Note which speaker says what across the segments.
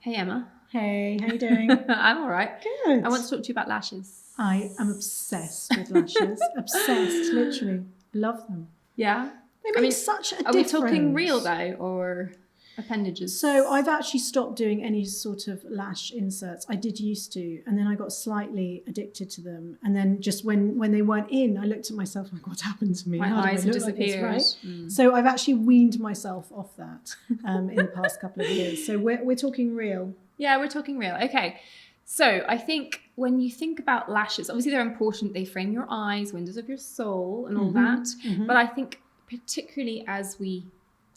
Speaker 1: Hey, Emma.
Speaker 2: Hey, how you doing?
Speaker 1: I'm all right.
Speaker 2: Good.
Speaker 1: I want to talk to you about lashes.
Speaker 2: I am obsessed with lashes. Obsessed, literally. Love them.
Speaker 1: Yeah?
Speaker 2: They make such a
Speaker 1: Are
Speaker 2: difference.
Speaker 1: we talking real, though, or appendages?
Speaker 2: So I've actually stopped doing any sort of lash inserts. I did used to, and then I got slightly addicted to them. And then just when they weren't in, I looked at myself like, what happened to me?
Speaker 1: My
Speaker 2: How do I
Speaker 1: eyes have
Speaker 2: look like this,
Speaker 1: disappeared.
Speaker 2: right? So I've actually weaned myself off that in the past couple of years. So we're talking real.
Speaker 1: Yeah, we're talking real. Okay. So I think when you think about lashes, obviously they're important. They frame your eyes, windows of your soul, and all that. But I think particularly as we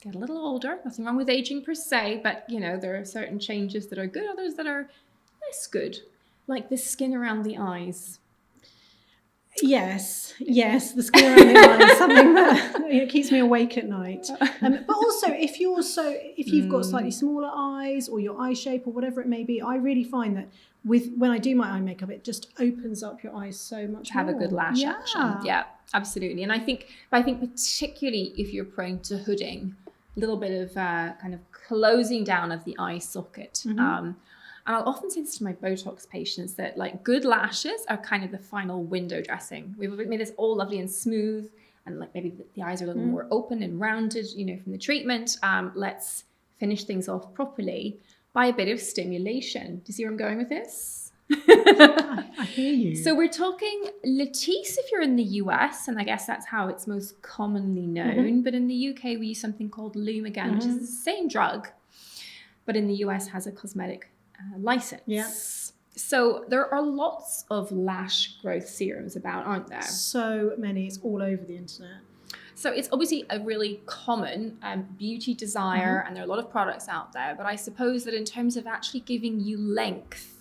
Speaker 1: get a little older, nothing wrong with aging per se, but there are certain changes that are good, others that are less good, like the skin around the eyes.
Speaker 2: Yes, the skin around the eye is something that keeps me awake at night. But also, if you've got slightly smaller eyes or your eye shape or whatever it may be, I really find that when I do my eye makeup, it just opens up your eyes so much
Speaker 1: Have
Speaker 2: more.
Speaker 1: a good lash action. Yeah, absolutely. And I think particularly if you're prone to hooding, a little bit of kind of closing down of the eye socket. And I'll often say this to my Botox patients that like good lashes are kind of the final window dressing. We've made this all lovely and smooth, and like maybe the eyes are a little more open and rounded, from the treatment. Let's finish things off properly by a bit of stimulation. Do you see where I'm going with this?
Speaker 2: I hear you.
Speaker 1: So we're talking Latisse if you're in the US, and I guess that's how it's most commonly known. But in the UK, we use something called Lumigan, which is the same drug, but in the US has a cosmetic license.
Speaker 2: Yeah.
Speaker 1: So there are lots of lash growth serums about, aren't there?
Speaker 2: So many. It's all over the internet.
Speaker 1: So it's obviously a really common beauty desire, and there are a lot of products out there. But I suppose that in terms of actually giving you length,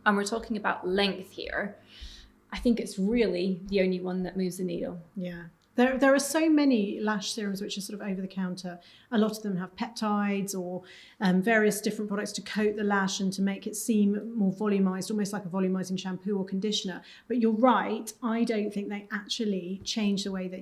Speaker 1: and we're talking about length here, I think it's really the only one that moves the needle.
Speaker 2: Yeah. There are so many lash serums which are sort of over the counter. A lot of them have peptides or various different products to coat the lash and to make it seem more volumized, almost like a volumizing shampoo or conditioner. But you're right, I don't think they actually change the way that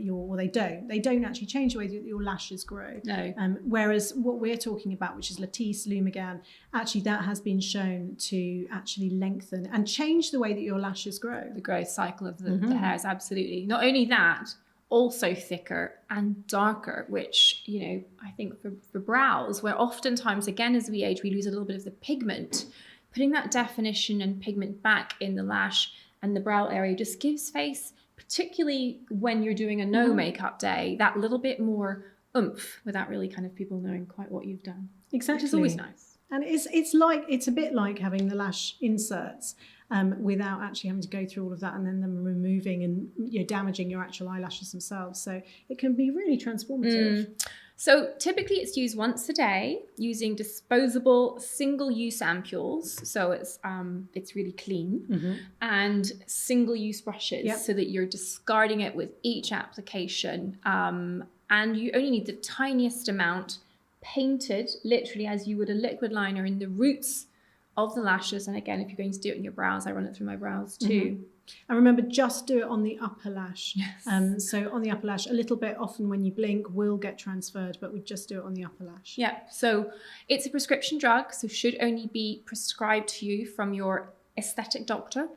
Speaker 2: they don't actually change the way that your lashes grow.
Speaker 1: No.
Speaker 2: Whereas what we're talking about, which is Latisse, Lumigan, actually that has been shown to actually lengthen and change the way that your lashes grow.
Speaker 1: The growth cycle of the hairs, absolutely. Not only that, also thicker and darker, which, I think for brows, where oftentimes, again, as we age, we lose a little bit of the pigment, putting that definition and pigment back in the lash and the brow area just gives face, particularly when you're doing a no makeup day, that little bit more oomph without really kind of people knowing quite what you've done.
Speaker 2: Exactly.
Speaker 1: Which is always nice.
Speaker 2: And it's a bit like having the lash inserts without actually having to go through all of that and then them removing and damaging your actual eyelashes themselves. So it can be really transformative.
Speaker 1: So typically it's used once a day using disposable single-use ampules. So it's really clean and single-use brushes so that you're discarding it with each application. And you only need the tiniest amount painted literally as you would a liquid liner in the roots of the lashes. And again, if you're going to do it in your brows, I run it through my brows too.
Speaker 2: And remember, just do it on the upper lash.
Speaker 1: Yes.
Speaker 2: So on the upper lash, a little bit often when you blink will get transferred, but we just do it on the upper lash.
Speaker 1: Yeah. So it's a prescription drug, so should only be prescribed to you from your aesthetic doctor,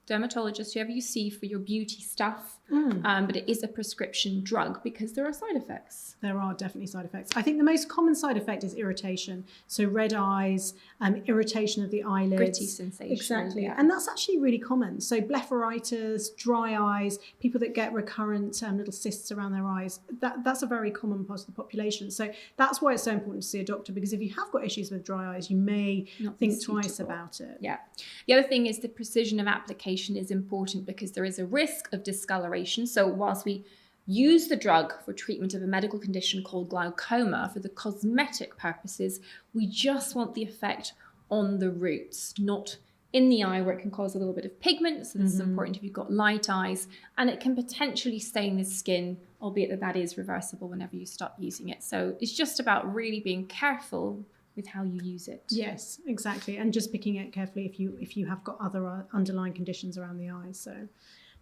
Speaker 1: dermatologist, whoever you see for your beauty stuff. But it is a prescription drug because there are side effects.
Speaker 2: There are definitely side effects. I think the most common side effect is irritation. So red eyes, irritation of the eyelids.
Speaker 1: Gritty sensation.
Speaker 2: Exactly.
Speaker 1: Yeah.
Speaker 2: And that's actually really common. So blepharitis, dry eyes, people that get recurrent little cysts around their eyes, that's a very common part of the population. So that's why it's so important to see a doctor, because if you have got issues with dry eyes, you may think twice about it.
Speaker 1: Yeah. The other thing is the precision of application is important because there is a risk of discoloration. So whilst we use the drug for treatment of a medical condition called glaucoma for the cosmetic purposes, we just want the effect on the roots, not in the eye where it can cause a little bit of pigment. So this is important if you've got light eyes, and it can potentially stain the skin, albeit that is reversible whenever you stop using it. So it's just about really being careful with how you use it.
Speaker 2: Yes, exactly. And just picking it carefully if you have got other underlying conditions around the eyes. So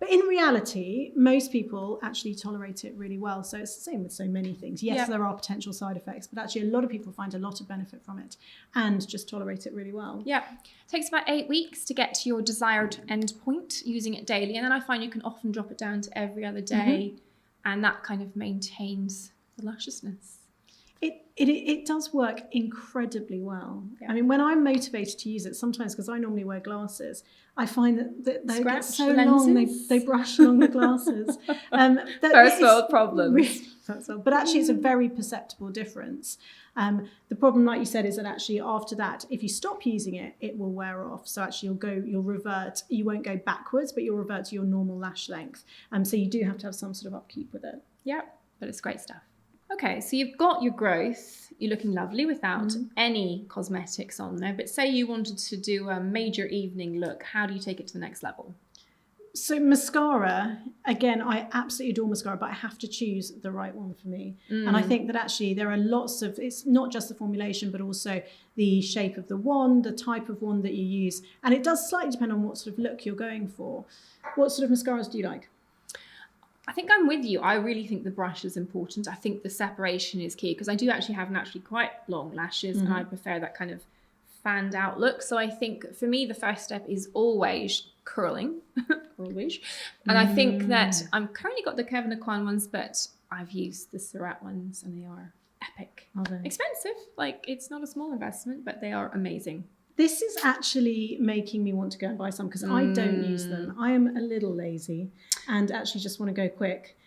Speaker 2: But in reality, most people actually tolerate it really well. So it's the same with so many things. Yes, there are potential side effects, but actually a lot of people find a lot of benefit from it and just tolerate it really well.
Speaker 1: Yeah. It takes about 8 weeks to get to your desired endpoint using it daily. And then I find you can often drop it down to every other day. And that kind of maintains the lusciousness.
Speaker 2: It does work incredibly well. I mean, when I'm motivated to use it, sometimes because I normally wear glasses, I find that they get so long, they brush along the glasses.
Speaker 1: First world problems.
Speaker 2: But actually, it's a very perceptible difference. The problem, like you said, is that actually after that, if you stop using it, it will wear off. So actually, you'll revert. You won't go backwards, but you'll revert to your normal lash length. So you do have to have some sort of upkeep with it.
Speaker 1: Yeah, but it's great stuff. Okay, so you've got your growth. You're looking lovely without any cosmetics on there. But say you wanted to do a major evening look, how do you take it to the next level?
Speaker 2: So mascara, again, I absolutely adore mascara, but I have to choose the right one for me. And I think that actually there are lots of, it's not just the formulation, but also the shape of the wand, the type of wand that you use. And it does slightly depend on what sort of look you're going for. What sort of mascaras do you like?
Speaker 1: I think I'm with you. I really think the brush is important. I think the separation is key because I do actually have naturally quite long lashes and I prefer that kind of fanned out look. So I think for me, the first step is always curling. And I think that I'm currently got the Kevyn Aucoin ones, but I've used the Surratt ones and they are epic. Expensive. Like it's not a small investment, but they are amazing.
Speaker 2: This is actually making me want to go and buy some because I don't use them. I am a little lazy and actually just want to go quick.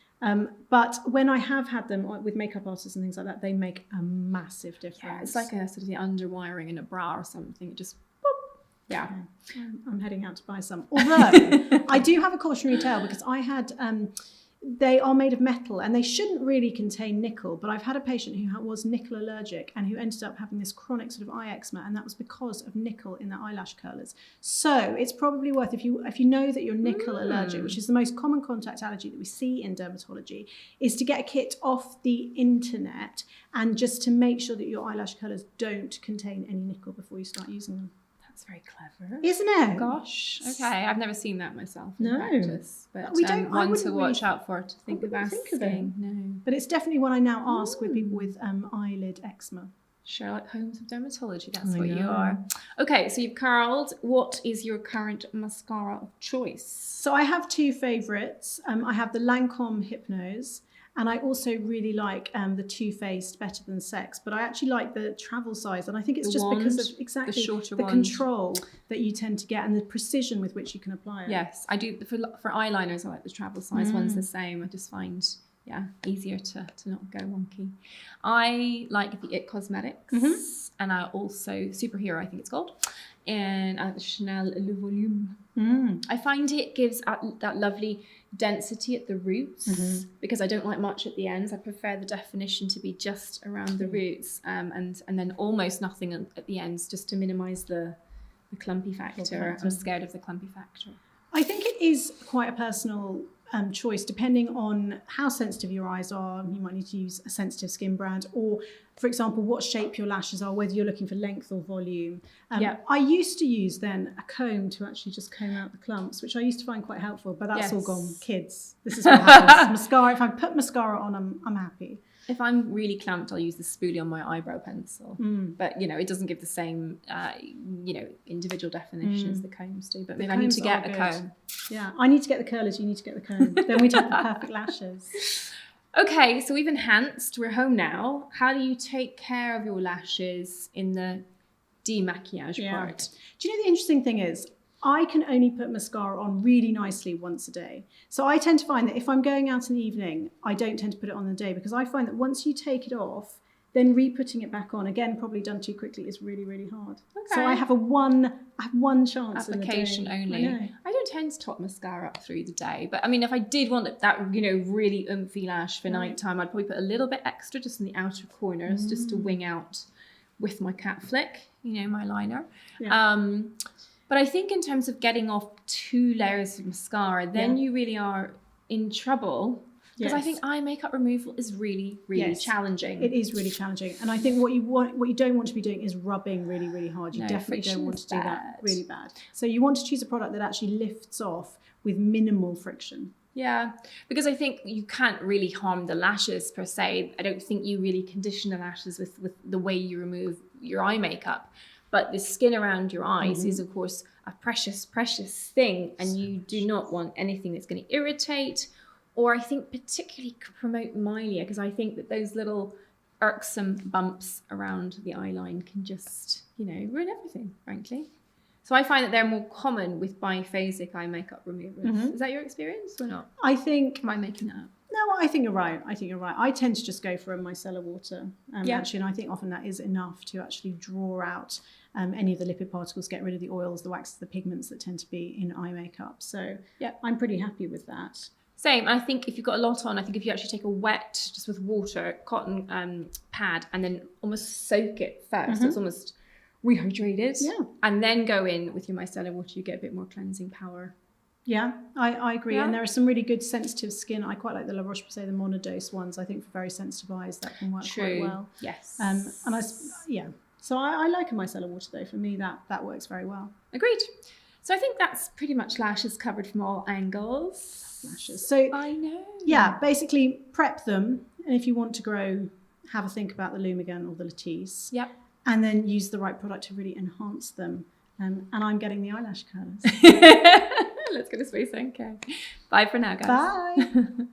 Speaker 2: But when I have had them with makeup artists and things like that, they make a massive difference.
Speaker 1: Yeah, it's like a sort of the underwiring in a bra or something. It just, boop. Yeah.
Speaker 2: I'm heading out to buy some. Although I do have a cautionary tale because I had... they are made of metal and they shouldn't really contain nickel, but I've had a patient who was nickel allergic and who ended up having this chronic sort of eye eczema, and that was because of nickel in their eyelash curlers. So it's probably worth, if you know that you're nickel allergic, which is the most common contact allergy that we see in dermatology, is to get a kit off the internet and just to make sure that your eyelash curlers don't contain any nickel before you start using them.
Speaker 1: That's very clever.
Speaker 2: Isn't it?
Speaker 1: Gosh. Okay. I've never seen that myself in
Speaker 2: No.
Speaker 1: practice. But
Speaker 2: We don't- I
Speaker 1: one
Speaker 2: wouldn't
Speaker 1: to
Speaker 2: really-
Speaker 1: watch out for, to think of
Speaker 2: wouldn't think of it.
Speaker 1: asking. No.
Speaker 2: But it's definitely one I now ask with people with eyelid eczema.
Speaker 1: Sherlock Holmes of dermatology, that's
Speaker 2: I
Speaker 1: what you
Speaker 2: know.
Speaker 1: are. Okay, so you've curled. What is your current mascara of choice?
Speaker 2: So I have two favourites. I have the Lancome Hypnose, and I also really like the Too Faced Better Than Sex, but I actually like the travel size, and I think it's
Speaker 1: The
Speaker 2: just because
Speaker 1: wand,
Speaker 2: of exactly
Speaker 1: shorter
Speaker 2: the
Speaker 1: wand.
Speaker 2: control that you tend to get and the precision with which you can apply it.
Speaker 1: Yes, I do. For eyeliners, I like the travel size ones the same. I just find, easier to not go wonky. I like the IT Cosmetics, and I also Superhero, I think it's called, and I like the Chanel Le Volume. I find it gives that lovely density at the roots because I don't like much at the ends. I prefer the definition to be just around the roots and then almost nothing at the ends, just to minimize the clumpy factor. I'm scared of the clumpy factor.
Speaker 2: I think it is quite a personal choice depending on how sensitive your eyes are. You might need to use a sensitive skin brand, or for example what shape your lashes are, whether you're looking for length or volume. I used to use then a comb to actually just comb out the clumps, which I used to find quite helpful, but that's all gone. Kids, this is what happens. Mascara, if I put mascara on, I'm happy.
Speaker 1: If I'm really clamped, I'll use the spoolie on my eyebrow pencil. But, it doesn't give the same, individual definition as the combs do. But maybe I need to get a comb.
Speaker 2: Yeah, I need to get the curlers, you need to get the comb. Then we'd have the perfect lashes.
Speaker 1: Okay, so we've enhanced. We're home now. How do you take care of your lashes in the demaquillage part?
Speaker 2: Do you know the interesting thing is, I can only put mascara on really nicely once a day. So I tend to find that if I'm going out in the evening, I don't tend to put it on the day because I find that once you take it off, then re-putting it back on, again, probably done too quickly, is really, really hard.
Speaker 1: Okay.
Speaker 2: So I have one chance
Speaker 1: application
Speaker 2: in the
Speaker 1: only.
Speaker 2: day.
Speaker 1: I don't tend to top mascara up through the day, but I mean, if I did want that really oomphy lash for nighttime, I'd probably put a little bit extra just in the outer corners, just to wing out with my cat flick, my liner.
Speaker 2: Yeah.
Speaker 1: But I think in terms of getting off 2 layers of mascara, then you really are in trouble Because I think eye makeup removal is really, really challenging.
Speaker 2: It is really challenging. And I think what you don't want to be doing is rubbing really, really hard. You definitely don't want to do that really bad. So you want to choose a product that actually lifts off with minimal friction.
Speaker 1: Yeah, because I think you can't really harm the lashes per se. I don't think you really condition the lashes with the way you remove your eye makeup. But the skin around your eyes is, of course, a precious, precious thing. And you do not want anything that's going to irritate or I think particularly promote milia, because I think that those little irksome bumps around the eye line can just, ruin everything, frankly. So I find that they're more common with biphasic eye makeup removers. Is that your experience or not? Am I making that up?
Speaker 2: No, I think you're right. I tend to just go for a micellar water, actually, and I think often that is enough to actually draw out any of the lipid particles, get rid of the oils, the waxes, the pigments that tend to be in eye makeup. So I'm pretty happy with that.
Speaker 1: Same. I think if you've got a lot on, I think if you actually take a wet, just with water, cotton pad, and then almost soak it first, so it's almost rehydrated, and then go in with your micellar water, you get a bit more cleansing power.
Speaker 2: Yeah, I agree. Yeah. And there are some really good sensitive skin. I quite like the La Roche-Posay, the monodose ones. I think for very sensitive eyes, that can work quite well.
Speaker 1: Yes.
Speaker 2: So I like a micellar water though. For me, that works very well.
Speaker 1: Agreed. So I think that's pretty much lashes covered from all angles.
Speaker 2: Lashes. So
Speaker 1: I know.
Speaker 2: Yeah, basically prep them. And if you want to grow, have a think about the Lumigan or the Latisse.
Speaker 1: Yep.
Speaker 2: And then use the right product to really enhance them. And I'm getting the eyelash curlers.
Speaker 1: Let's go to space. Okay. Bye for now, guys.
Speaker 2: Bye.